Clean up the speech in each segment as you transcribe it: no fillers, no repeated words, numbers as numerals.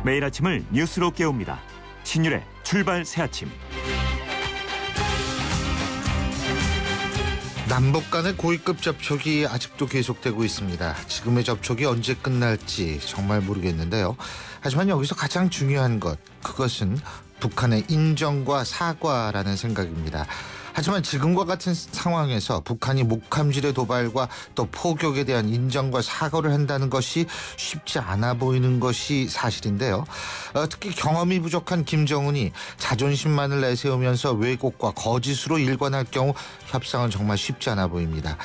매일 아침을 뉴스로 깨웁니다. 신율의 출발 새아침. 남북 간의 고위급 접촉이 아직도 계속되고 있습니다. 지금의 접촉이 언제 끝날지 정말 모르겠는데요. 하지만 여기서 가장 중요한 그것은 북한의 인정과 사과라는 생각입니다. 하지만 지금과 같은 상황에서 북한이 목함질의 도발과 또 포격에 대한 인정과 사과를 한다는 것이 쉽지 않아 보이는 것이 사실인데요. 특히 경험이 부족한 김정은이 자존심만을 내세우면서 왜곡과 거짓으로 일관할 경우 협상은 정말 쉽지 않아 보입니다.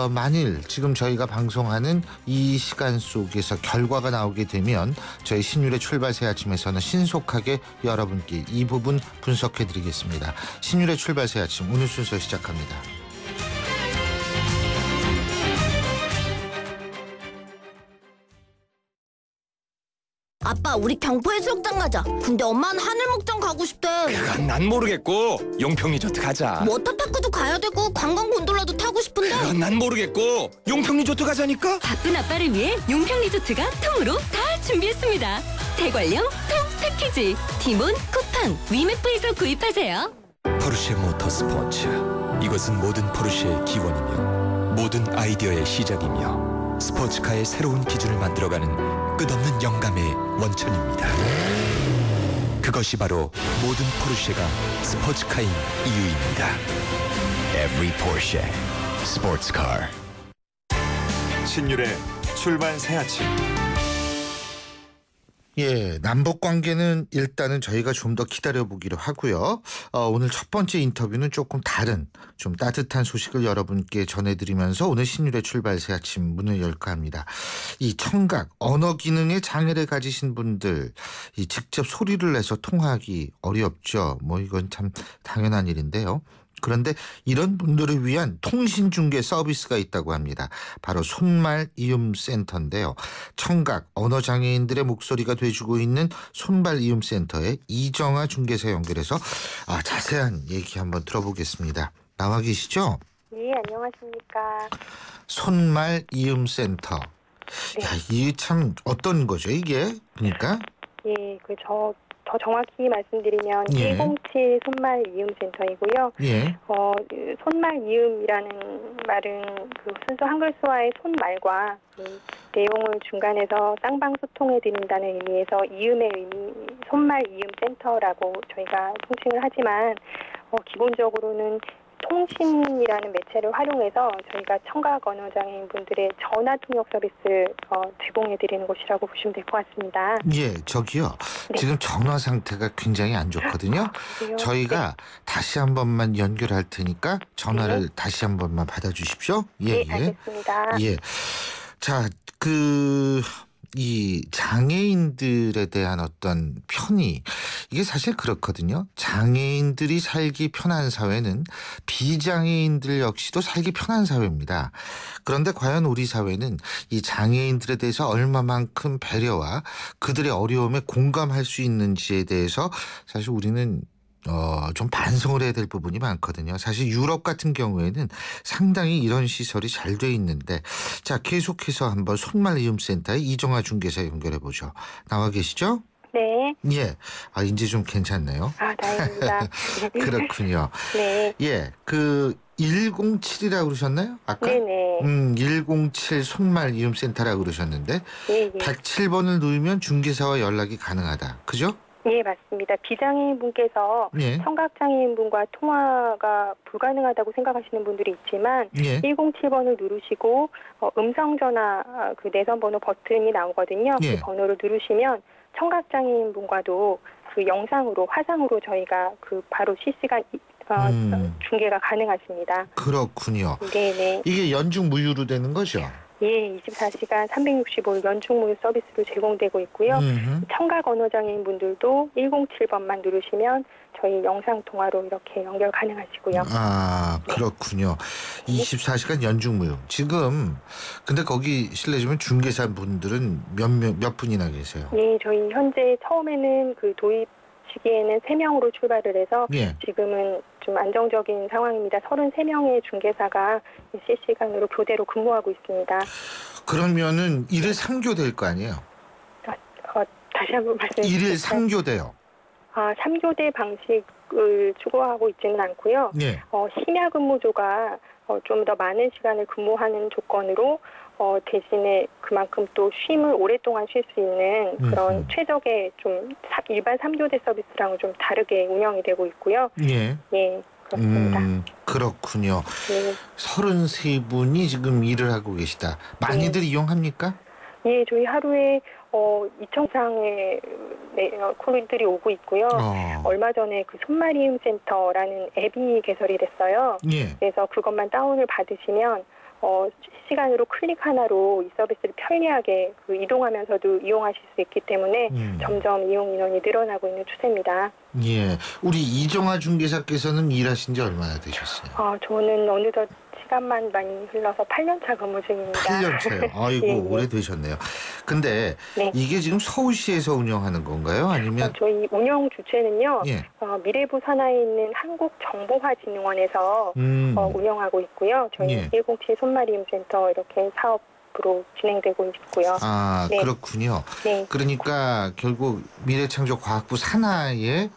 만일 지금 저희가 방송하는 이 시간 속에서 결과가 나오게 되면 저희 신율의 출발 새아침에서는 신속하게 여러분께 이 부분 분석해드리겠습니다. 신율의 출발 새아침 오늘 순서 시작합니다. 아빠, 우리 경포해수욕장 가자. 근데 엄마는 하늘목장 가고 싶대. 그건 난 모르겠고 용평 리조트 가자. 워터파크도 가야 되고 관광 곤돌라도 타고 싶은데. 그건 난 모르겠고 용평 리조트 가자니까. 바쁜 아빠를 위해 용평 리조트가 통으로 다 준비했습니다. 대관령 통 패키지, 티몬, 쿠팡, 위메프에서 구입하세요. 포르쉐 모터스포츠. 이것은 모든 포르쉐의 기원이며 모든 아이디어의 시작이며 스포츠카의 새로운 기준을 만들어가는 끝없는 영감의 원천입니다. 그것이 바로 모든 포르쉐가 스포츠카인 이유입니다. Every Porsche Sports Car. 신율의 출발 새아침. 남북 관계는 일단은 저희가 좀 더 기다려보기로 하고요. 오늘 첫 번째 인터뷰는 조금 다른 좀 따뜻한 소식을 여러분께 전해드리면서 오늘 신율의 출발 새아침 문을 열까 합니다. 이 청각, 언어 기능에 장애를 가지신 분들 직접 소리를 내서 통화하기 어렵죠. 이건 참 당연한 일인데요. 그런데 이런 분들을 위한 통신중개 서비스가 있다고 합니다. 바로 손말이음센터인데요. 청각, 언어장애인들의 목소리가 돼주고 있는 손말이음센터의 이정아 중개사 연결해서 자세한 얘기 한번 들어보겠습니다. 나와 계시죠? 네, 안녕하십니까. 손말이음센터. 네. 이게 참 어떤 거죠, 이게? 그러니까? 더 정확히 말씀드리면 107 손말 이음센터이고요. 손말 이음이라는 말은 그 순수 한글수와의 손말과 내용을 중간에서 쌍방 소통해 드린다는 의미에서 이음의 의미 손말 이음센터라고 저희가 통칭을 하지만 기본적으로는 통신이라는 매체를 활용해서 저희가 청각 언어장애인분들의 전화 통역 서비스를 제공해드리는 곳이라고 보시면 될 것 같습니다. 저기요. 네. 지금 전화 상태가 굉장히 안 좋거든요. 저희가 다시 한 번만 연결할 테니까 전화를 다시 한 번만 받아주십시오. 알겠습니다. 자, 이 장애인들에 대한 어떤 편의, 이게 사실 그렇거든요. 장애인들이 살기 편한 사회는 비장애인들 역시도 살기 편한 사회입니다. 그런데 과연 우리 사회는 이 장애인들에 대해서 얼마만큼 배려와 그들의 어려움에 공감할 수 있는지에 대해서 사실 우리는 좀 반성을 해야 될 부분이 많거든요. 사실 유럽 같은 경우에는 상당히 이런 시설이 잘 돼 있는데, 자, 계속해서 한번 손말이음센터의 이정아 중개사 연결해보죠. 나와 계시죠? 네. 이제 좀 괜찮네요. 다행입니다. 그렇군요. 네. 107이라고 그러셨나요? 아까? 네네. 107 손말이음센터라고 그러셨는데, 107번을 누르면 중개사와 연락이 가능하다. 그죠? 네, 맞습니다. 비장애인분께서 청각장애인분과 통화가 불가능하다고 생각하시는 분들이 있지만 107번을 누르시고 음성전화 그 내선번호 버튼이 나오거든요. 그 번호를 누르시면 청각장애인분과도 그 영상으로 화상으로 저희가 그 바로 실시간 중계가 가능하십니다. 그렇군요. 네네. 이게 연중 무휴로 되는 거죠? 24시간 365일 연중무휴 서비스로 제공되고 있고요. 청각 언어장애인 분들도 107번만 누르시면 저희 영상통화로 이렇게 연결 가능하시고요. 그렇군요. 24시간 연중무휴. 지금 근데 거기 실례지만 중개사 분들은 몇 분이나 계세요? 저희 현재 처음에는 그 도입 시기에는 3명으로 출발을 해서 지금은 좀 안정적인 상황입니다. 33명의 중개사가 실시간으로 교대로 근무하고 있습니다. 그러면은 일을 3교 될 거 아니에요? 다시 한번 말씀해 일일 주실까요? 3교대요. 3교대 방식을 추구하고 있지는 않고요. 예. 심야 근무조가 좀 더 많은 시간을 근무하는 조건으로 대신에 그만큼 또 쉼을 오랫동안 쉴 수 있는 그런 최적의 좀 일반 3교대 서비스랑은 좀 다르게 운영이 되고 있고요. 예. 예, 그렇습니다. 그렇군요. 네. 33분이 지금 일을 하고 계시다. 많이들 이용합니까? 예, 저희 하루에 2,000장의 콜들이 오고 있고요. 얼마 전에 그 손마리움 센터라는 앱이 개설이 됐어요. 예. 그래서 그것만 다운을 받으시면 실시간으로 클릭 하나로 이 서비스를 편리하게 이동하면서도 이용하실 수 있기 때문에 점점 이용 인원이 늘어나고 있는 추세입니다. 예. 우리 이정아 중개사께서는 일하신 지 얼마나 되셨어요? 저는 어느덧 시간만 많이 흘러서 8년차 근무 중입니다. 8년차요. 아이고, 예, 예. 오래되셨네요. 근데 네. 이게 지금 서울시에서 운영하는 건가요? 아니면 저희 운영 주체는요. 예. 미래부 산하에 있는 한국정보화진흥원에서 운영하고 있고요. 저희 예. 107 손마리움 센터 이렇게 사업으로 진행되고 있고요. 네. 그렇군요. 네. 그러니까 결국 미래창조과학부 산하의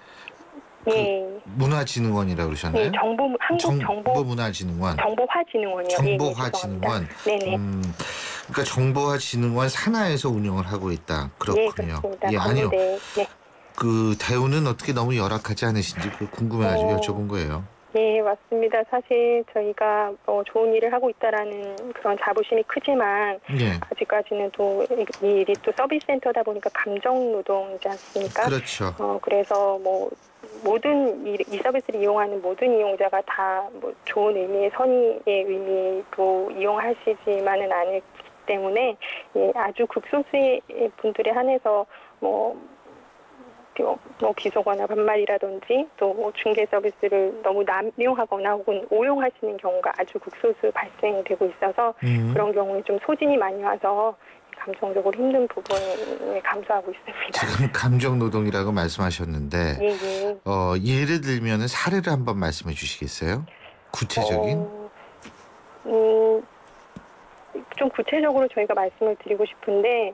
예. 문화진흥원이라고 그러셨나요? 네, 정보문화진흥원. 정보화진흥원이요. 정보화진흥원. 네네. 그러니까 정보화진흥원 산하에서 운영을 하고 있다. 그렇군요. 그렇습니다. 예, 아니요. 네. 그 대우는 어떻게 너무 열악하지 않으신지 궁금해가지고 여쭤본 거예요. 네, 맞습니다. 사실 저희가 좋은 일을 하고 있다라는 그런 자부심이 크지만 예. 아직까지는 또 이 일이 또 서비스 센터다 보니까 감정 노동이지 않습니까? 그렇죠. 그래서 모든 이 서비스를 이용하는 모든 이용자가 다 좋은 의미의 선의의 의미로 이용하시지만은 않기 때문에 아주 극소수의 분들에 한해서 비속어나 반말이라든지 또 중개 서비스를 너무 남용하거나 혹은 오용하시는 경우가 아주 극소수 발생되고 있어서 그런 경우에 좀 소진이 많이 와서 감정적으로 힘든 부분을 감수하고 있습니다. 지금 감정노동이라고 말씀하셨는데 예. 예를 들면 사례를 한번 말씀해 주시겠어요? 구체적인? 좀 구체적으로 저희가 말씀을 드리고 싶은데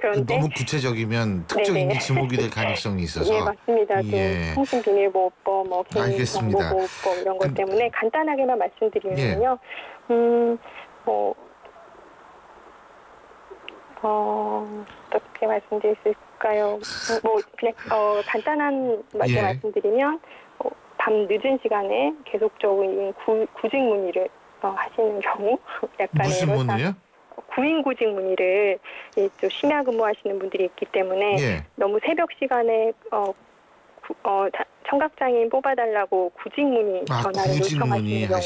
그런데 너무 구체적이면 특정인이 지목이 될 가능성이 있어서 예, 맞습니다. 예. 통신비밀보호법, 알겠습니다. 개인정보보호법 이런 것 때문에 간단하게만 말씀드리면요. 어떻게 말씀드릴 수 있을까요? 그냥 간단한 말씀 말씀드리면 밤 늦은 시간에 계속적인 구직 문의를 하시는 경우 약간의 무슨 문의요? 구인 구직 문의를 또 심야 근무하시는 분들이 있기 때문에 너무 새벽 시간에 청각장애인 뽑아달라고 구직 문의 전화를 요청하시는 경우,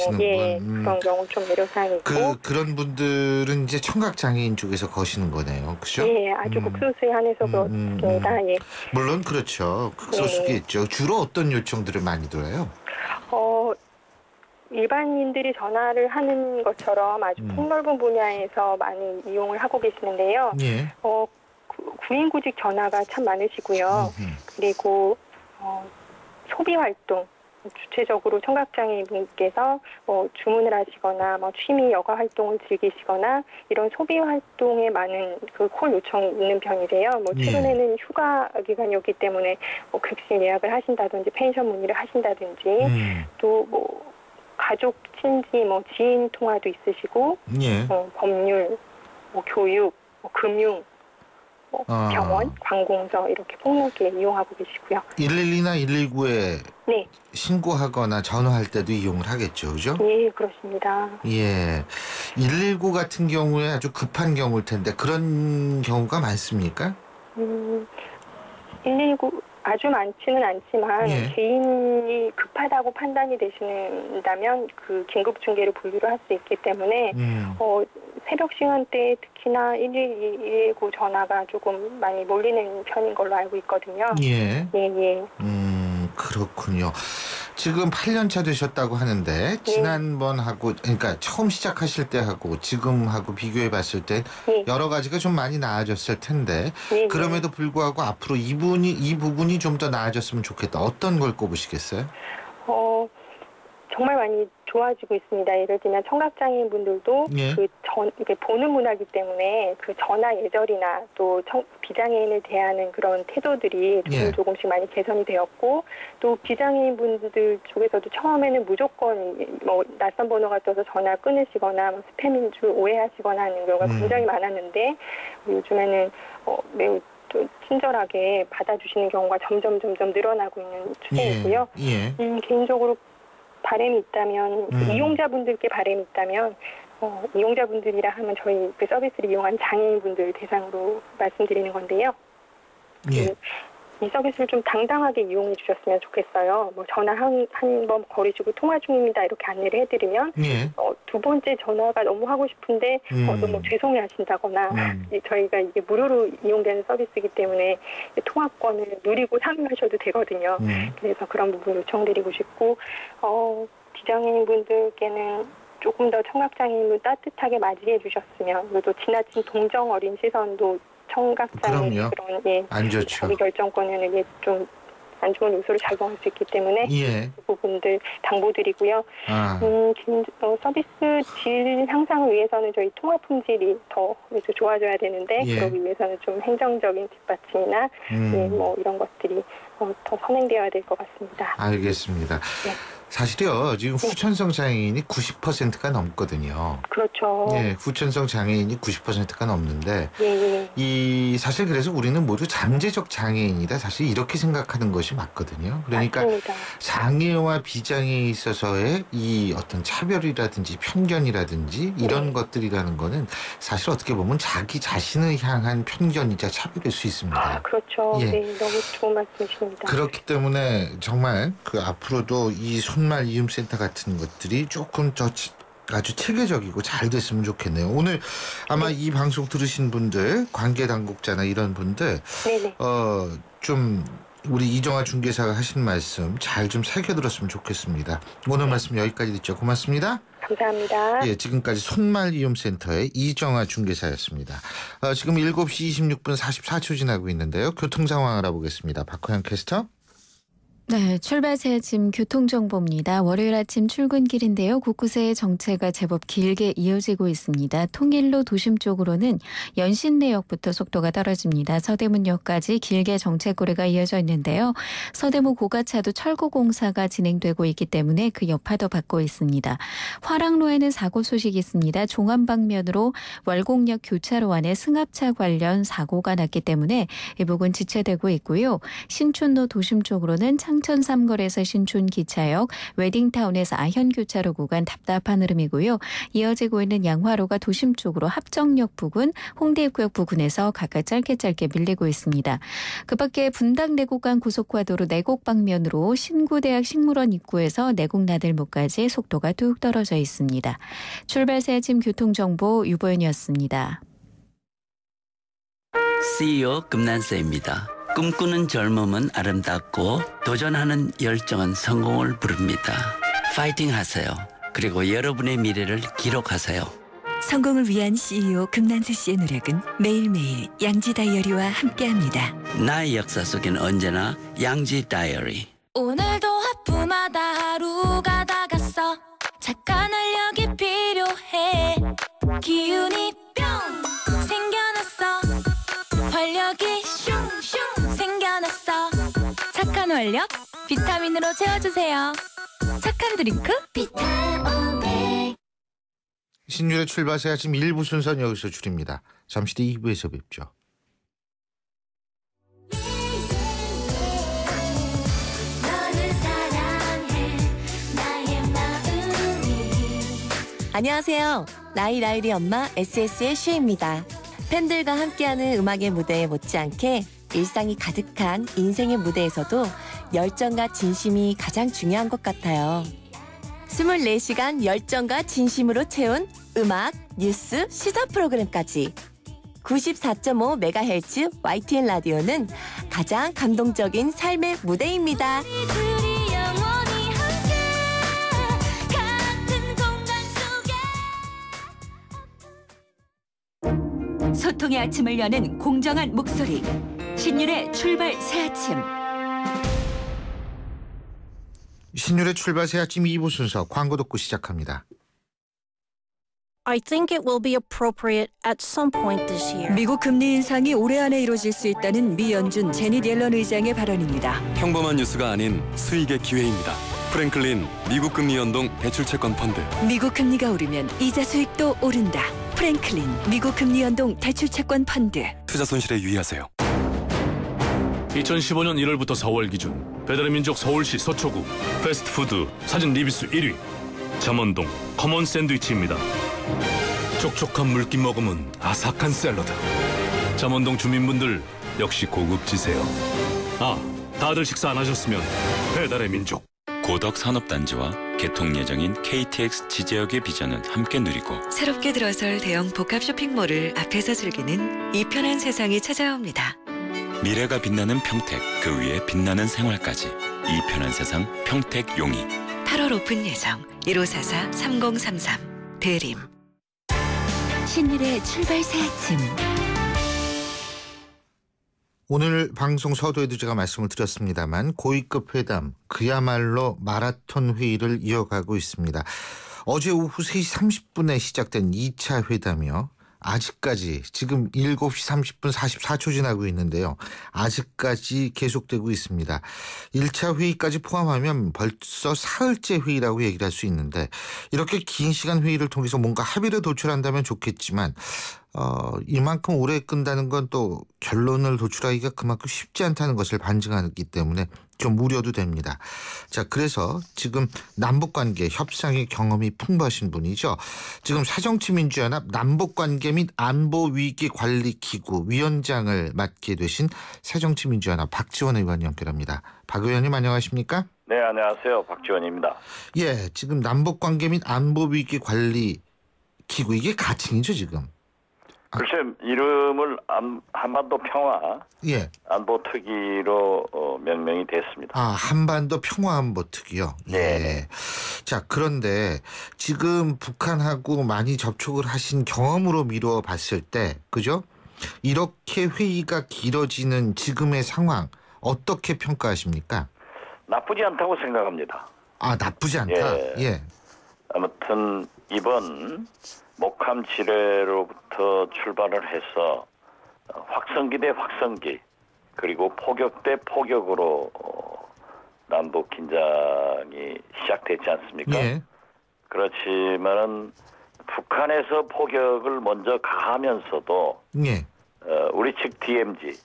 그런 경우 좀 애로사항이 있고 그런 분들은 이제 청각장애인 쪽에서 거시는 거네요, 그렇죠? 예, 아주 극소수에 한해서 그렇습니다. 예. 물론 그렇죠, 극소수겠죠. 주로 어떤 요청들을 많이 들어요? 일반인들이 전화를 하는 것처럼 아주 폭넓은 분야에서 많이 이용을 하고 계시는데요. 예. 구인구직 전화가 참 많으시고요. 그리고 소비활동, 주체적으로 청각장애인 분께서 주문을 하시거나 취미 여가 활동을 즐기시거나 이런 소비활동에 많은 콜 요청이 있는 편이세요. 최근에는 휴가 기간이었기 때문에 객실 예약을 하신다든지 펜션 문의를 하신다든지 또 가족, 친지, 지인 통화도 있으시고 법률, 교육, 금융, 병원, 관공서 이렇게 폭넓게 이용하고 계시고요. 112나 119에 신고하거나 전화할 때도 이용을 하겠죠, 그죠? 예, 그렇습니다. 예, 119 같은 경우에 아주 급한 경우일 텐데 그런 경우가 많습니까? 119 아주 많지는 않지만 개인이 급하다고 판단이 되신다면 그 긴급 중계를 분류를 할 수 있기 때문에 새벽 시간대에 특히나 119 전화가 조금 많이 몰리는 편인 걸로 알고 있거든요. 예. 예. 그렇군요. 지금 8년 차 되셨다고 하는데 지난번하고 그러니까 처음 시작하실 때하고 지금하고 비교해 봤을 때 여러 가지가 좀 많이 나아졌을 텐데 그럼에도 불구하고 앞으로 이 부분이 좀 더 나아졌으면 좋겠다. 어떤 걸 꼽으시겠어요? 정말 많이 좋아지고 있습니다. 예를 들면 청각장애인 분들도 예. 이게 보는 문화이기 때문에 그 전화 예절이나 또 비장애인을 대하는 그런 태도들이 예. 조금씩 많이 개선이 되었고, 또 비장애인 분들 쪽에서도 처음에는 무조건 뭐 낯선 번호가 떠서 전화 끊으시거나 뭐 스팸인 줄 오해하시거나 하는 경우가 굉장히 많았는데, 요즘에는 매우 또 친절하게 받아주시는 경우가 점점 늘어나고 있는 추세이고요. 예. 개인적으로 바람이 있다면, 이용자분들께 바람이 있다면, 이용자분들이라 하면 저희 그 서비스를 이용한 장애인분들 대상으로 말씀드리는 건데요. 예. 이 서비스를 좀 당당하게 이용해 주셨으면 좋겠어요. 뭐 전화 한 번 걸으시고 통화 중입니다 이렇게 안내를 해드리면 예. 두 번째 전화가 너무 하고 싶은데 너무 죄송해 하신다거나 저희가 이게 무료로 이용되는 서비스이기 때문에 통화권을 누리고 참여하셔도 되거든요. 그래서 그런 부분 요청드리고 싶고, 비장애인 분들께는 조금 더 청각장애인을 따뜻하게 맞이해 주셨으면, 그리고 또 지나친 동정 어린 시선도 청각장애 그럼요. 그런 안 좋죠. 자기 결정권에는 좀 안 좋은 요소로 작용할 수 있기 때문에 예. 그 부분들 당부드리고요. 서비스 질 향상을 위해서는 저희 통화 품질이 더 좋아져야 되는데, 예. 그러기 위해서는 좀 행정적인 뒷받침이나 뭐 이런 것들이 더 선행되어야 될 것 같습니다. 알겠습니다. 네. 사실요, 지금 후천성 장애인이 90%가 넘거든요. 그렇죠. 예, 후천성 장애인이 90%가 넘는데, 예. 사실 그래서 우리는 모두 잠재적 장애인이다. 사실 이렇게 생각하는 것이 맞거든요. 그러니까 맞습니다. 장애와 비장애에 있어서의 이 어떤 차별이라든지 편견이라든지 이런 것들이라는 거는 사실 어떻게 보면 자기 자신을 향한 편견이자 차별일 수 있습니다. 그렇죠. 예. 네, 너무 좋은 말씀이십니다. 그렇기 때문에 정말 그 앞으로도 이 손말 이음센터 같은 것들이 조금 더 아주 체계적이고 잘 됐으면 좋겠네요. 오늘 아마 이 방송 들으신 분들, 관계 당국자나 이런 분들, 네네. 좀 우리 이정아 중개사가 하신 말씀 잘 좀 새겨들었으면 좋겠습니다. 오늘 말씀 여기까지 듣죠. 고맙습니다. 감사합니다. 예, 지금까지 손말이음센터의 이정아 중개사였습니다. 지금 7시 26분 44초 지나고 있는데요. 교통 상황 알아보겠습니다. 박호영 캐스터. 네, 출발 새 아침 교통정보입니다. 월요일 아침 출근길인데요. 곳곳에 정체가 제법 길게 이어지고 있습니다. 통일로 도심 쪽으로는 연신내역부터 속도가 떨어집니다. 서대문역까지 길게 정체거리가 이어져 있는데요. 서대문 고가차도 철거 공사가 진행되고 있기 때문에 그 여파도 받고 있습니다. 화랑로에는 사고 소식이 있습니다. 종암 방면으로 월곡역 교차로 안에 승합차 관련 사고가 났기 때문에 이 부분 지체되고 있고요. 신촌로 도심 쪽으로는 창천 삼거리에서 신촌 기차역, 웨딩타운에서 아현 교차로 구간 답답한 흐름이고요. 이어지고 있는 양화로가 도심 쪽으로 합정역 부근, 홍대 입구역 부근에서 각각 짧게 밀리고 있습니다. 그 밖에 분당 내곡 간 고속화도로 내곡 방면으로 신구대학 식물원 입구에서 내곡 나들목까지 속도가 뚝 떨어져 있습니다. 출발 새 아침 교통정보 유보연이었습니다. CEO 금난세입니다. 꿈꾸는 젊음은 아름답고 도전하는 열정은 성공을 부릅니다. 파이팅 하세요. 그리고 여러분의 미래를 기록하세요. 성공을 위한 CEO 금난세 씨의 노력은 매일매일 양지 다이어리와 함께합니다. 나의 역사 속엔 언제나 양지 다이어리. 오늘도 하품하다 하루가 다 갔어. 착한 활력이 필요해. 기운이 뿅 생겨났어. 활력이 슝슝 생겨났어. 착한 활력 비타민으로 채워주세요. 착한 드링크 비타오백. 신율의 출발새 아침 1부 순서는 여기서 줄입니다. 잠시 뒤 2부에서 뵙죠. 안녕하세요. 라일의 엄마 SS의 슈입니다. 팬들과 함께하는 음악의 무대에 못지않게 일상이 가득한 인생의 무대에서도 열정과 진심이 가장 중요한 것 같아요. 24시간 열정과 진심으로 채운 음악, 뉴스, 시사 프로그램까지 94.5MHz YTN 라디오는 가장 감동적인 삶의 무대입니다. 소통의 아침을 여는 공정한 목소리. 신율의 출발 새 아침. 신율의 출발새 아침 2부 순서 광고 듣고 시작합니다. I think it will be appropriate at some point this year. 미국 금리 인상이 올해 안에 이루어질 수 있다는 미 연준 제닛 옐런 의장의 발언입니다. 평범한 뉴스가 아닌 수익의 기회입니다. 프랭클린 미국 금리 연동 대출 채권 펀드. 미국 금리가 오르면 이자 수익도 오른다. 프랭클린 미국 금리 연동 대출 채권 펀드. 투자 손실에 유의하세요. 2015년 1월부터 4월 기준 배달의 민족 서울시 서초구 패스트푸드 사진 리뷰수 1위 잠원동 커먼 샌드위치입니다. 촉촉한 물기 머금은 아삭한 샐러드. 잠원동 주민분들 역시 고급지세요. 다들 식사 안 하셨으면 배달의 민족. 고덕산업단지와 개통 예정인 KTX 지제역의 비전은 함께 누리고 새롭게 들어설 대형 복합 쇼핑몰을 앞에서 즐기는 이 편한 세상이 찾아옵니다. 미래가 빛나는 평택, 그 위에 빛나는 생활까지 이 편한 세상 평택 용이 8월 오픈 예정 1544-3033 대림. 신일의 출발새 아침. 오늘 방송 서두에도 제가 말씀을 드렸습니다만 고위급 회담 그야말로 마라톤 회의를 이어가고 있습니다. 어제 오후 3시 30분에 시작된 2차 회담이요. 아직까지 지금 7시 30분 44초 지나고 있는데요. 아직까지 계속되고 있습니다. 1차 회의까지 포함하면 벌써 사흘째 회의라고 얘기를 할 수 있는데 이렇게 긴 시간 회의를 통해서 뭔가 합의를 도출한다면 좋겠지만 이만큼 오래 끈다는 건 또 결론을 도출하기가 그만큼 쉽지 않다는 것을 반증하기 때문에 좀 우려도 됩니다. 자, 그래서 지금 남북관계 협상의 경험이 풍부하신 분이죠. 지금 새정치민주연합 남북관계 및 안보위기관리기구 위원장을 맡게 되신 새정치민주연합 박지원 의원 연결합니다. 박 의원님 안녕하십니까? 네, 안녕하세요. 박지원입니다. 예, 지금 남북관계 및 안보위기관리기구 이게 가칭이죠 지금? 글쎄 이름을 한반도 평화 예. 안보특위로 명명이 됐습니다. 한반도 평화안보특위요. 네. 예. 자, 그런데 지금 북한하고 많이 접촉을 하신 경험으로 미루어 봤을 때, 그죠? 이렇게 회의가 길어지는 지금의 상황 어떻게 평가하십니까? 나쁘지 않다고 생각합니다. 나쁘지 않다. 예. 아무튼 이번 목함 지뢰로부터 출발을 해서 확성기 대 확성기 그리고 포격 대 포격으로 남북 긴장이 시작됐지 않습니까? 예. 그렇지만은 북한에서 포격을 먼저 가하면서도 예. 우리 측 DMZ,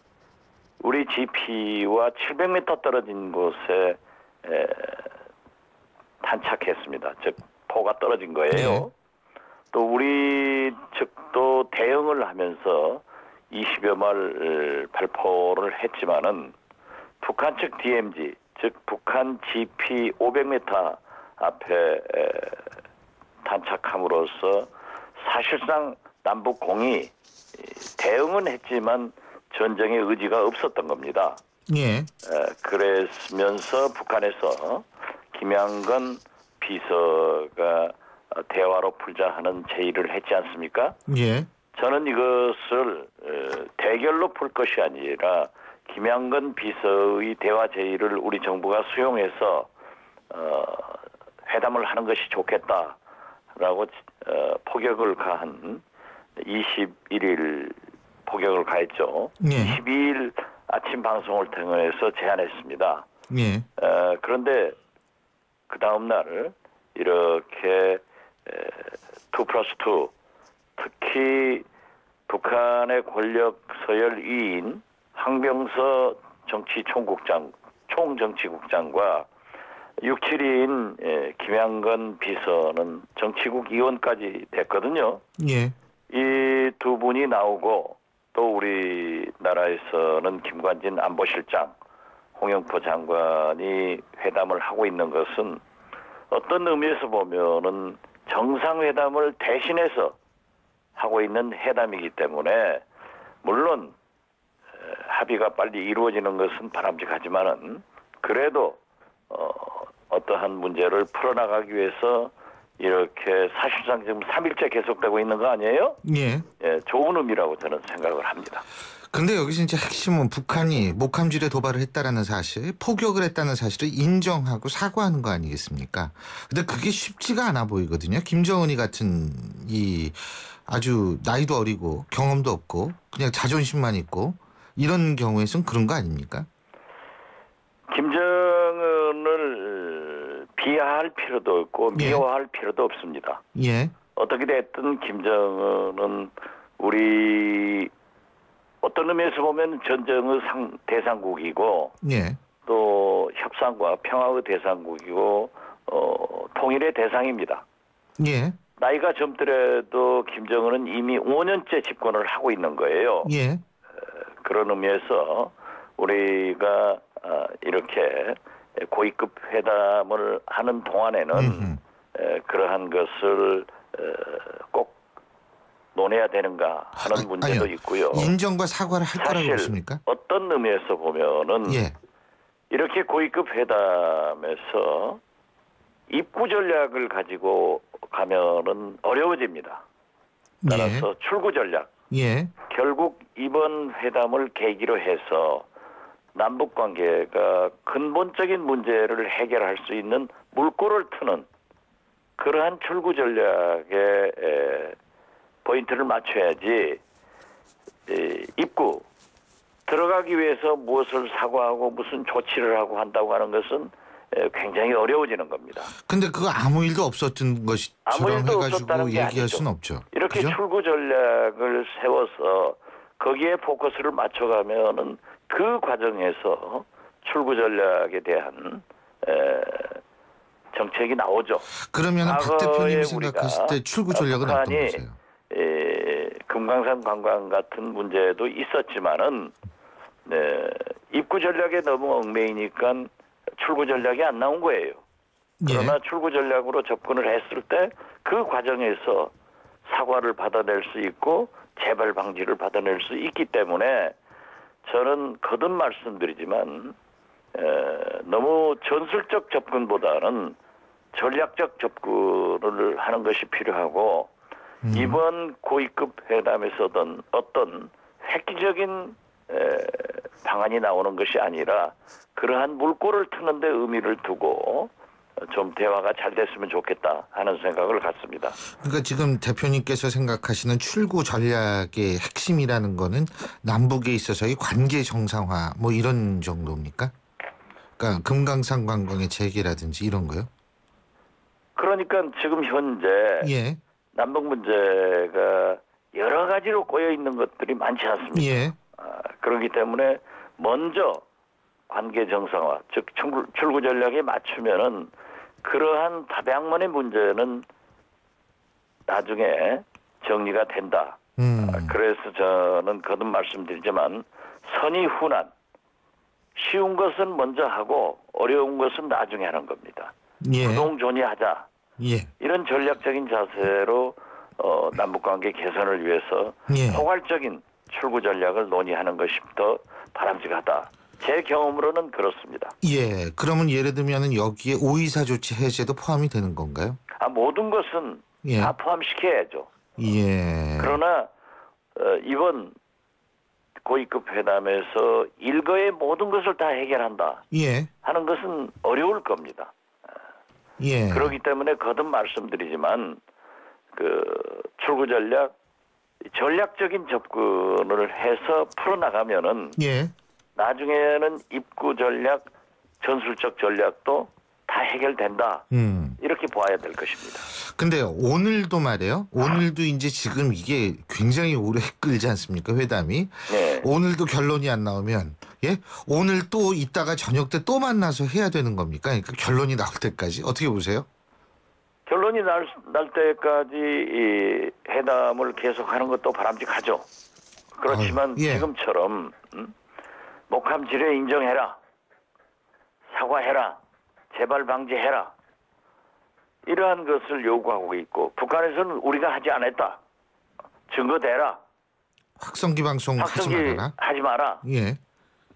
우리 GP와 700m 떨어진 곳에 탄착했습니다. 즉 포가 떨어진 거예요. 예. 또 우리 측도 대응을 하면서 20여 말 발포를 했지만은 북한 측 DMZ, 즉 북한 GP 500m 앞에 탄착함으로써 사실상 남북공이 대응은 했지만 전쟁의 의지가 없었던 겁니다. 예. 그랬으면서 북한에서 김양건 비서가 대화로 풀자 하는 제의를 했지 않습니까? 예. 저는 이것을 대결로 풀 것이 아니라 김양건 비서의 대화 제의를 우리 정부가 수용해서 회담을 하는 것이 좋겠다라고 포격을 가한 21일 포격을 가했죠. 예. 22일 아침 방송을 통해서 제안했습니다. 예. 그런데 그 다음 날 이렇게 2+2 특히 북한의 권력 서열 2인 황병서 총정치국장과 6.7인 김양건 비서는 정치국 의원까지 됐거든요. 예. 이 두 분이 나오고 또 우리나라에서는 김관진 안보실장, 홍영표 장관이 회담을 하고 있는 것은 어떤 의미에서 보면은 정상회담을 대신해서 하고 있는 회담이기 때문에 물론 합의가 빨리 이루어지는 것은 바람직하지만은 그래도 어떠한 문제를 풀어나가기 위해서 이렇게 사실상 지금 3일째 계속되고 있는 거 아니에요? 예. 예, 좋은 의미라고 저는 생각을 합니다. 근데 여기서 이제 핵심은 북한이 목함질에 도발을 했다라는 사실, 포격을 했다는 사실을 인정하고 사과하는 거 아니겠습니까? 근데 그게 쉽지가 않아 보이거든요. 김정은이 같은 이 아주 나이도 어리고 경험도 없고 그냥 자존심만 있고 이런 경우에선 그런 거 아닙니까? 김정은을 비하할 필요도 없고 미워할 필요도 없습니다. 예. 어떻게 됐든 김정은은 우리 어떤 의미에서 보면 전쟁의 대상국이고 예. 또 협상과 평화의 대상국이고 통일의 대상입니다. 예. 나이가 젊더라도 김정은은 이미 5년째 집권을 하고 있는 거예요. 예. 그런 의미에서 우리가 이렇게 고위급 회담을 하는 동안에는 그러한 것을 꼭 논해야 되는가 하는 문제도 아니요. 있고요. 인정과 사과를 할 거라고 보십니까? 어떤 의미에서 보면은 이렇게 고위급 회담에서 입구 전략을 가지고 가면은 어려워집니다. 따라서 출구 전략. 결국 이번 회담을 계기로 해서 남북 관계가 근본적인 문제를 해결할 수 있는 물꼬를 트는 그러한 출구 전략에 포인트를 맞춰야지 입구 들어가기 위해서 무엇을 사과하고 무슨 조치를 하고 한다고 하는 것은 굉장히 어려워지는 겁니다. 근데 그거 아무 일도 없었던 것처럼 해가지고 얘기할 수는 없죠. 이렇게 그죠? 출구 전략을 세워서 거기에 포커스를 맞춰가면은 그 과정에서 출구 전략에 대한 정책이 나오죠. 그러면 박 대표님이 생각하실 때 출구 전략은 어떤 거세요? 금강산 관광 같은 문제도 있었지만은 입구 전략에 너무 얽매이니까 출구 전략이 안 나온 거예요. 그러나 출구 전략으로 접근을 했을 때 그 과정에서 사과를 받아낼 수 있고 재발 방지를 받아낼 수 있기 때문에 저는 거듭 말씀드리지만 너무 전술적 접근보다는 전략적 접근을 하는 것이 필요하고 이번 고위급 회담에서든 어떤 획기적인 방안이 나오는 것이 아니라 그러한 물꼬를 트는 데 의미를 두고 좀 대화가 잘 됐으면 좋겠다 하는 생각을 갖습니다. 그러니까 지금 대표님께서 생각하시는 출구 전략의 핵심이라는 거는 남북에 있어서의 관계 정상화 뭐 이런 정도입니까? 그러니까 금강산 관광의 재개라든지 이런 거요? 그러니까 지금 현재 남북 문제가 여러 가지로 꼬여 있는 것들이 많지 않습니까? 그렇기 때문에 먼저 관계 정상화, 즉 출구 전략에 맞추면은 그러한 다방면의 문제는 나중에 정리가 된다. 그래서 저는 거듭 말씀드리지만 선의훈안, 쉬운 것은 먼저 하고 어려운 것은 나중에 하는 겁니다. 부동존의하자. 이런 전략적인 자세로 남북관계 개선을 위해서 포괄적인 출구 전략을 논의하는 것이 더 바람직하다. 제 경험으로는 그렇습니다. 그러면 예를 들면 여기에 오이사 조치 해제도 포함이 되는 건가요? 모든 것은 다 포함시켜야죠. 그러나 이번 고위급 회담에서 일거의 모든 것을 다 해결한다 하는 것은 어려울 겁니다. 그렇기 때문에 거듭 말씀드리지만 그 출구 전략적인 접근을 해서 풀어나가면은 나중에는 입구 전략, 전술적 전략도 다 해결된다. 이렇게 봐야 될 것입니다. 근데 오늘도 말이에요. 오늘도 이제 지금 이게 굉장히 오래 끌지 않습니까? 회담이. 오늘도 결론이 안 나오면 오늘 또 이따가 저녁 때 또 만나서 해야 되는 겁니까? 그러니까 결론이 나올 때까지 어떻게 보세요? 결론이 날 때까지 이 회담을 계속하는 것도 바람직하죠. 그렇지만 지금처럼 목함 지뢰 인정해라, 사과해라, 재발 방지해라 이러한 것을 요구하고 있고 북한에서는 우리가 하지 않았다, 증거대라, 확성기 방송 하지 마라.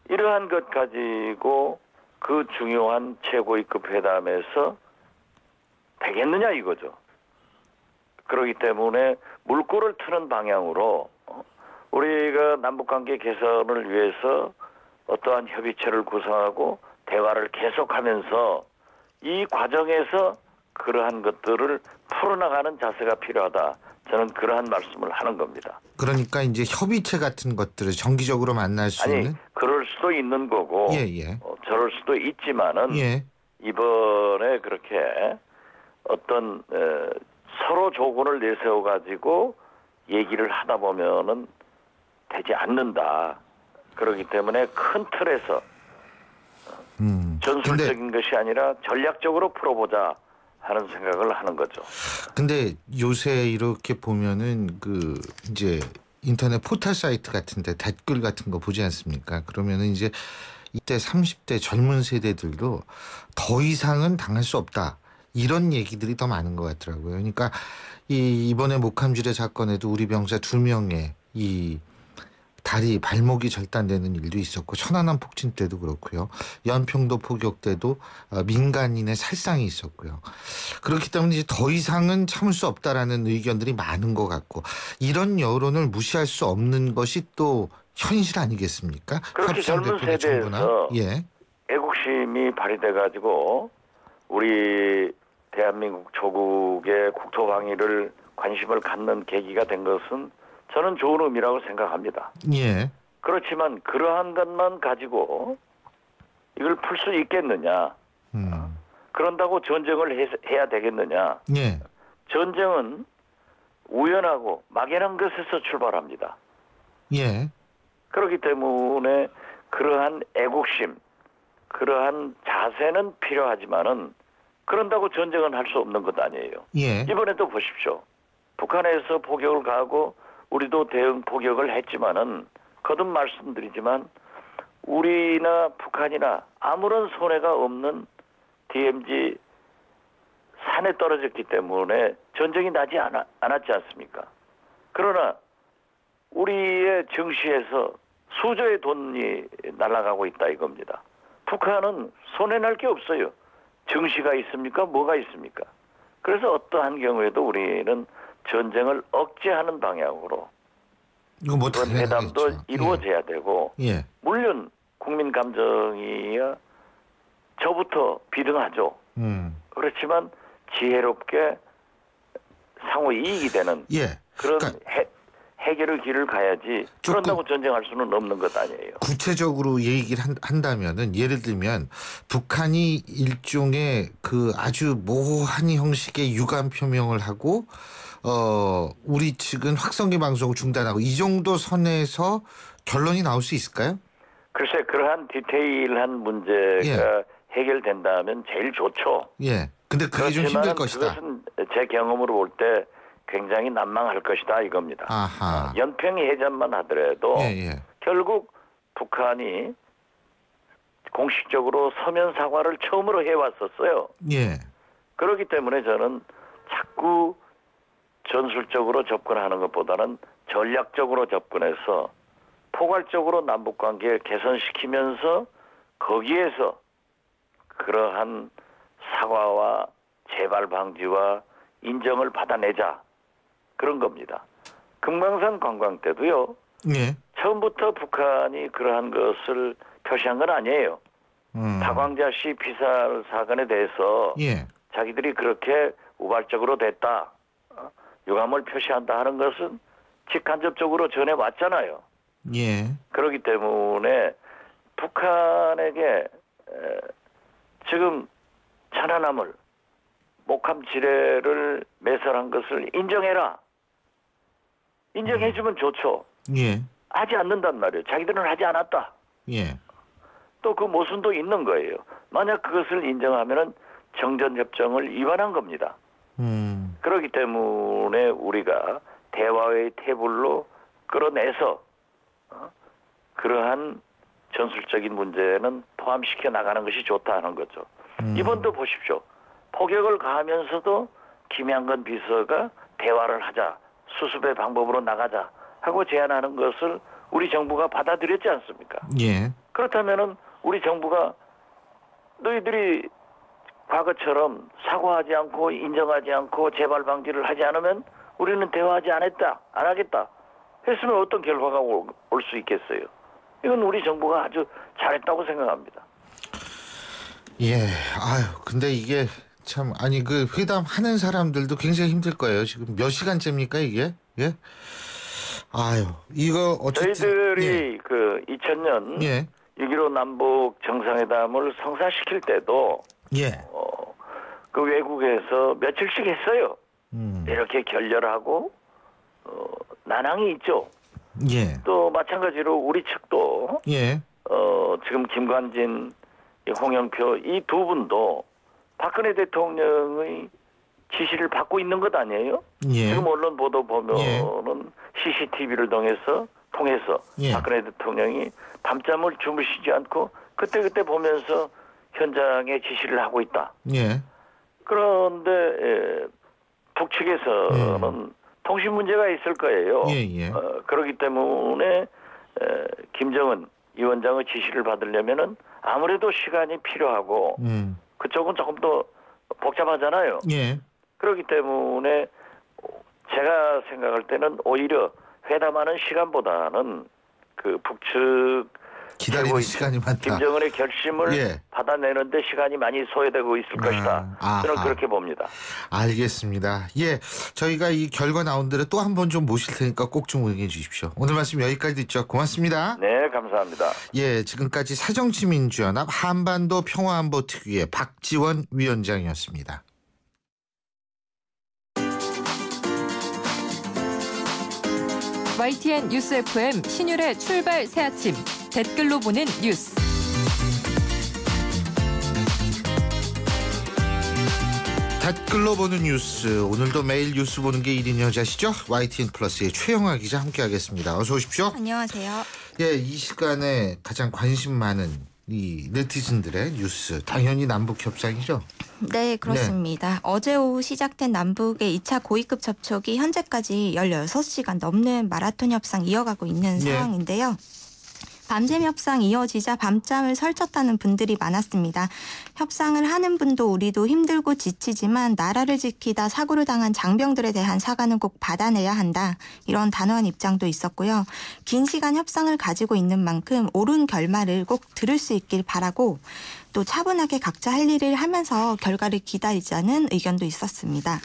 이러한 것 가지고 그 중요한 최고위급 회담에서 되겠느냐 이거죠. 그렇기 때문에 물꼬를 트는 방향으로 우리가 남북관계 개선을 위해서 어떠한 협의체를 구성하고 대화를 계속하면서 이 과정에서 그러한 것들을 풀어나가는 자세가 필요하다. 저는 그러한 말씀을 하는 겁니다. 그러니까 이제 협의체 같은 것들을 정기적으로 만날 수 있는? 그럴 수도 있는 거고 저럴 수도 있지만은 이번에 그렇게 어떤 서로 조건을 내세워 가지고 얘기를 하다 보면은 되지 않는다. 그렇기 때문에 큰 틀에서 전술적인 것이 아니라 전략적으로 풀어보자 하는 생각을 하는 거죠. 근데 요새 이렇게 보면은 그 이제 인터넷 포털 사이트 같은데 댓글 같은 거 보지 않습니까? 그러면은 이제 이때 30대 젊은 세대들도 더 이상은 당할 수 없다. 이런 얘기들이 더 많은 것 같더라고요. 그러니까 이번에 목함지뢰 사건에도 우리 병사 2명의 이 다리 발목이 절단되는 일도 있었고 천안함 폭진 때도 그렇고요. 연평도 포격 때도 민간인의 살상이 있었고요. 그렇기 때문에 이제 더 이상은 참을 수 없다라는 의견들이 많은 것 같고 이런 여론을 무시할 수 없는 것이 또 현실 아니겠습니까? 그렇게 젊은 세대에서 애국심이 발휘돼 가지고 우리 대한민국 조국의 국토방위를 관심을 갖는 계기가 된 것은 저는 좋은 의미라고 생각합니다. 그렇지만 그러한 것만 가지고 이걸 풀 수 있겠느냐. 그런다고 전쟁을 해야 되겠느냐. 전쟁은 우연하고 막연한 것에서 출발합니다. 그렇기 때문에 그러한 애국심, 그러한 자세는 필요하지만은 그런다고 전쟁은 할 수 없는 것 아니에요. 이번에도 보십시오. 북한에서 포격을 가하고 우리도 대응 포격을 했지만은 거듭 말씀드리지만 우리나 북한이나 아무런 손해가 없는 DMZ 산에 떨어졌기 때문에 전쟁이 나지 않았지 않습니까? 그러나 우리의 정시에서 수조의 돈이 날아가고 있다 이겁니다. 북한은 손해날 게 없어요. 정시가 있습니까? 뭐가 있습니까? 그래서 어떠한 경우에도 우리는 전쟁을 억제하는 방향으로 이번 회담도 이루어져야 되고 물론 국민 감정이야 저부터 비등하죠. 그렇지만 지혜롭게 상호 이익이 되는 그런 해결의 길을 가야지 그런다고 전쟁할 수는 없는 것 아니에요. 구체적으로 얘기를 한다면은 예를 들면 북한이 일종의 그 아주 모호한 형식의 유감 표명을 하고 우리 측은 확성기 방송을 중단하고 이 정도 선에서 결론이 나올 수 있을까요? 글쎄 그러한 디테일한 문제가 해결된다면 제일 좋죠. 근데 그게 좀 힘들 것이다. 그것은 제 경험으로 볼 때 굉장히 난망할 것이다 이겁니다. 연평이 해전만 하더라도 결국 북한이 공식적으로 서면 사과를 처음으로 해왔었어요. 그렇기 때문에 저는 자꾸 전술적으로 접근하는 것보다는 전략적으로 접근해서 포괄적으로 남북관계 개선시키면서 거기에서 그러한 사과와 재발 방지와 인정을 받아내자 그런 겁니다. 금강산 관광 때도요. 처음부터 북한이 그러한 것을 표시한 건 아니에요. 다광자 씨 피살 사건에 대해서 자기들이 그렇게 우발적으로 됐다. 유감을 표시한다 하는 것은 직간접적으로 전해왔잖아요. 그렇기 때문에 북한에게 지금 천안함을 목함지뢰를 매설한 것을 인정해라. 인정해주면 좋죠. 하지 않는단 말이에요. 자기들은 하지 않았다. 또 그 모순도 있는 거예요. 만약 그것을 인정하면은 정전협정을 위반한 겁니다. 그렇기 때문에 우리가 대화의 테이블로 끌어내서 그러한 전술적인 문제는 포함시켜 나가는 것이 좋다는 거죠. 이번도 보십시오. 포격을 가하면서도 김양건 비서가 대화를 하자. 수습의 방법으로 나가자 하고 제안하는 것을 우리 정부가 받아들였지 않습니까? 그렇다면은 우리 정부가 너희들이 과거처럼 사과하지 않고 인정하지 않고 재발 방지를 하지 않으면 우리는 대화하지 안 하겠다. 했으면 어떤 결과가 올 수 있겠어요. 이건 우리 정부가 아주 잘했다고 생각합니다. 예, 아유, 근데 이게 참 아니 그 회담 하는 사람들도 굉장히 힘들 거예요. 지금 몇 시간째입니까 이게? 예? 아유, 이거 어쨌든 저희들이 그 2000년 예. 6.15 남북 정상회담을 성사시킬 때도 예. 그 외국에서 며칠씩 했어요. 이렇게 결렬하고 난항이 있죠. 예. 또 마찬가지로 우리 측도 예. 지금 김관진, 홍영표 이 두 분도 박근혜 대통령의 지시를 받고 있는 것 아니에요? 예. 지금 언론 보도 보면은 예. CCTV를 통해서 예. 박근혜 대통령이 밤잠을 주무시지 않고 그때 보면서 현장에 지시를 하고 있다. 예. 그런데 북측에서는 통신 문제가 있을 거예요. 예. 그렇기 때문에 김정은 위원장의 지시를 받으려면은 아무래도 시간이 필요하고 그쪽은 조금 더 복잡하잖아요. 예. 그렇기 때문에 제가 생각할 때는 오히려 회담하는 시간보다는 그 북측 기다리는 시간이 많다. 김정은의 결심을 예. 받아내는데 시간이 많이 소요되고 있을 것이다. 저는 그렇게 봅니다. 알겠습니다. 예, 저희가 이 결과 나온 대로 또 한 번 좀 모실 테니까 꼭 좀 응해 주십시오. 오늘 말씀 여기까지 듣죠. 고맙습니다. 네, 감사합니다. 예, 지금까지 새정치민주연합 한반도 평화안보특위의 박지원 위원장이었습니다. YTN 뉴스 FM 신율의 출발 새 아침 댓글로 보는 뉴스. 댓글로 보는 뉴스. 오늘도 매일 뉴스 보는 게 1인 여자시죠? YTN 플러스의 최영아 기자 함께하겠습니다. 어서 오십시오. 안녕하세요. 예, 이 시간에 가장 관심 많은 이 네티즌들의 뉴스. 당연히 남북 협상이죠. 네, 그렇습니다. 네. 어제 오후 시작된 남북의 2차 고위급 접촉이 현재까지 16시간 넘는 마라톤 협상 이어가고 있는 상황인데요. 밤샘 협상 이어지자 밤잠을 설쳤다는 분들이 많았습니다. 협상을 하는 분도 우리도 힘들고 지치지만 나라를 지키다 사고를 당한 장병들에 대한 사과는 꼭 받아내야 한다. 이런 단호한 입장도 있었고요. 긴 시간 협상을 가지고 있는 만큼 옳은 결말을 꼭 들을 수 있길 바라고 또 차분하게 각자 할 일을 하면서 결과를 기다리자는 의견도 있었습니다.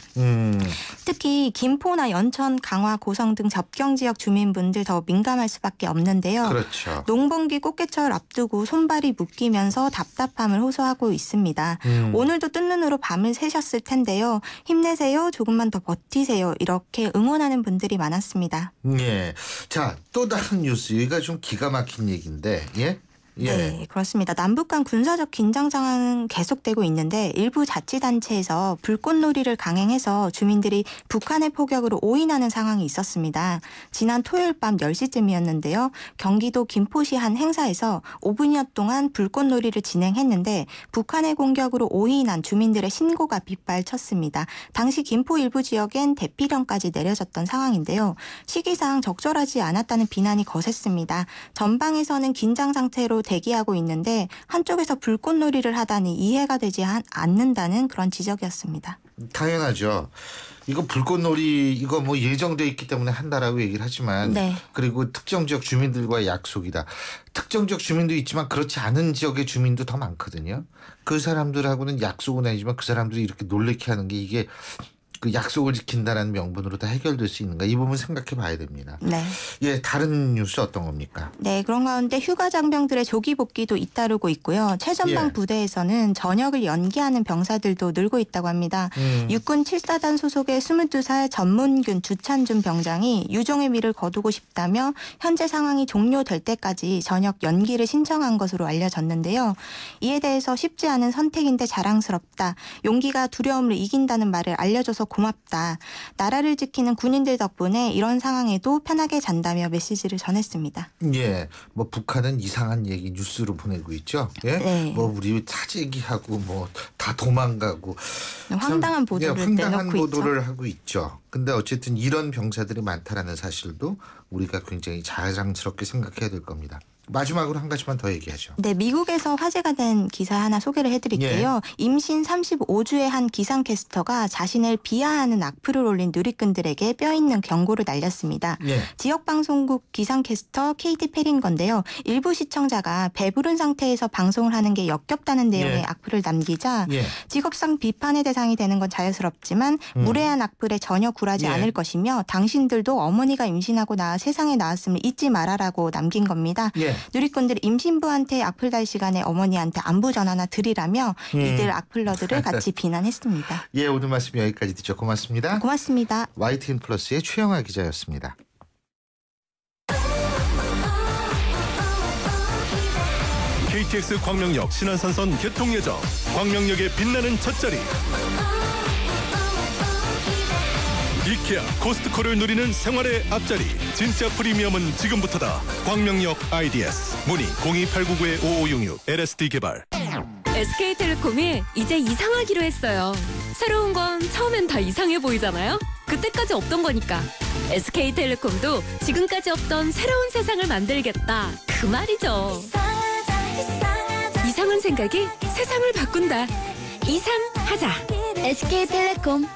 특히 김포나 연천, 강화, 고성 등 접경 지역 주민분들 더 민감할 수밖에 없는데요. 그렇죠. 농번기 꽃게철 앞두고 손발이 묶이면서 답답함을 호소하고 있습니다. 오늘도 뜬 눈으로 밤을 새셨을 텐데요. 힘내세요. 조금만 더 버티세요. 이렇게 응원하는 분들이 많았습니다. 예. 자, 또 다른 뉴스. 여기가 좀 기가 막힌 얘기인데. 예? 예. 네, 그렇습니다. 남북 간 군사적 긴장 상황은 계속되고 있는데 일부 자치단체에서 불꽃놀이를 강행해서 주민들이 북한의 포격으로 오인하는 상황이 있었습니다. 지난 토요일 밤 10시쯤이었는데요. 경기도 김포시 한 행사에서 5분여 동안 불꽃놀이를 진행했는데 북한의 공격으로 오인한 주민들의 신고가 빗발쳤습니다. 당시 김포 일부 지역엔 대피령까지 내려졌던 상황인데요. 시기상 적절하지 않았다는 비난이 거셌습니다. 전방에서는 긴장 상태로 대기하고 있는데 한쪽에서 불꽃놀이를 하다니 이해가 되지 않는다는 그런 지적이었습니다. 당연하죠. 이거 불꽃놀이 이거 뭐 예정돼 있기 때문에 한다라고 얘기를 하지만 그리고 특정 지역 주민들과의 약속이다. 특정 지역 주민도 있지만 그렇지 않은 지역의 주민도 더 많거든요. 그 사람들하고는 약속은 아니지만 그 사람들이 이렇게 놀래게 하는 게 이게 그 약속을 지킨다라는 명분으로 다 해결될 수 있는가 이 부분 생각해 봐야 됩니다. 네. 예, 다른 뉴스 어떤 겁니까? 네, 그런 가운데 휴가 장병들의 조기 복귀도 잇따르고 있고요. 최전방 부대에서는 전역을 연기하는 병사들도 늘고 있다고 합니다. 육군 7사단 소속의 22살 전문균 주찬준 병장이 유종의 미를 거두고 싶다며 현재 상황이 종료될 때까지 전역 연기를 신청한 것으로 알려졌는데요. 이에 대해서 쉽지 않은 선택인데 자랑스럽다. 용기가 두려움을 이긴다는 말을 알려줘서 고맙다. 나라를 지키는 군인들 덕분에 이런 상황에도 편하게 잔다며 메시지를 전했습니다. 예, 뭐 북한은 이상한 얘기 뉴스로 보내고 있죠. 예, 네. 뭐 우리 사재기하고 뭐 다 도망가고 황당한 보도를 황당한 내놓고 보도를 있죠. 하고 있죠. 근데 어쨌든 이런 병사들이 많다라는 사실도 우리가 굉장히 자랑스럽게 생각해야 될 겁니다. 마지막으로 한 가지만 더 얘기하죠. 네, 미국에서 화제가 된 기사 하나 소개를 해드릴게요. 임신 35주의 한 기상캐스터가 자신을 비하하는 악플을 올린 누리꾼들에게 뼈있는 경고를 날렸습니다. 지역방송국 기상캐스터 케이티 페린 건데요. 일부 시청자가 배부른 상태에서 방송을 하는 게 역겹다는 내용의 악플을 남기자 직업상 비판의 대상이 되는 건 자연스럽지만 무례한 악플에 전혀 굴하지 않을 것이며 당신들도 어머니가 임신하고 세상에 나왔음을 잊지 말아라고 남긴 겁니다. 누리꾼들이 임신부한테 악플 달 시간에 어머니한테 안부 전화나 드리라며 이들 악플러들을 같이 비난했습니다. 예, 오늘 말씀 여기까지 듣죠. 고맙습니다. 고맙습니다. YTN 플러스의 최영아 기자였습니다. KTX 광명역 신안산선 개통 예정. 광명역의 빛나는 첫자리. 이케아, 코스트코를 누리는 생활의 앞자리. 진짜 프리미엄은 지금부터다. 광명역 IDS. 문의 02899-5566 LSD 개발. SK텔레콤이 이제 이상하기로 했어요. 새로운 건 처음엔 다 이상해 보이잖아요. 그때까지 없던 거니까. SK텔레콤도 지금까지 없던 새로운 세상을 만들겠다. 그 말이죠. 이상한 생각이 세상을 바꾼다. 이상하자. SK텔레콤.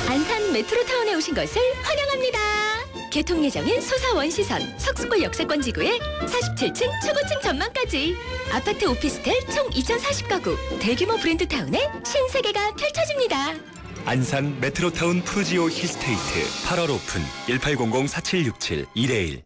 안산 메트로타운에 오신 것을 환영합니다. 개통 예정인 소사원시선 석수골 역세권 지구에 47층 초고층 전망까지 아파트 오피스텔 총 2040가구 대규모 브랜드타운의 신세계가 펼쳐집니다. 안산 메트로타운 푸르지오 힐스테이트 8월 오픈 1800-4767-121.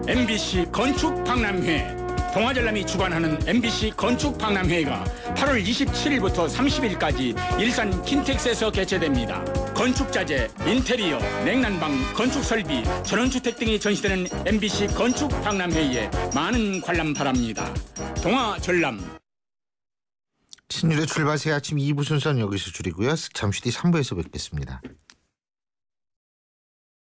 MBC 건축 박람회. 동아전람이 주관하는 MBC 건축 박람회가 8월 27일부터 30일까지 일산 킨텍스에서 개최됩니다. 건축자재, 인테리어, 냉난방, 건축설비, 전원주택 등이 전시되는 MBC 건축 박람회에 많은 관람 바랍니다. 동아전람. 신율의 출발 새 아침 2부 순서는 여기서 줄이고요. 잠시 뒤 3부에서 뵙겠습니다.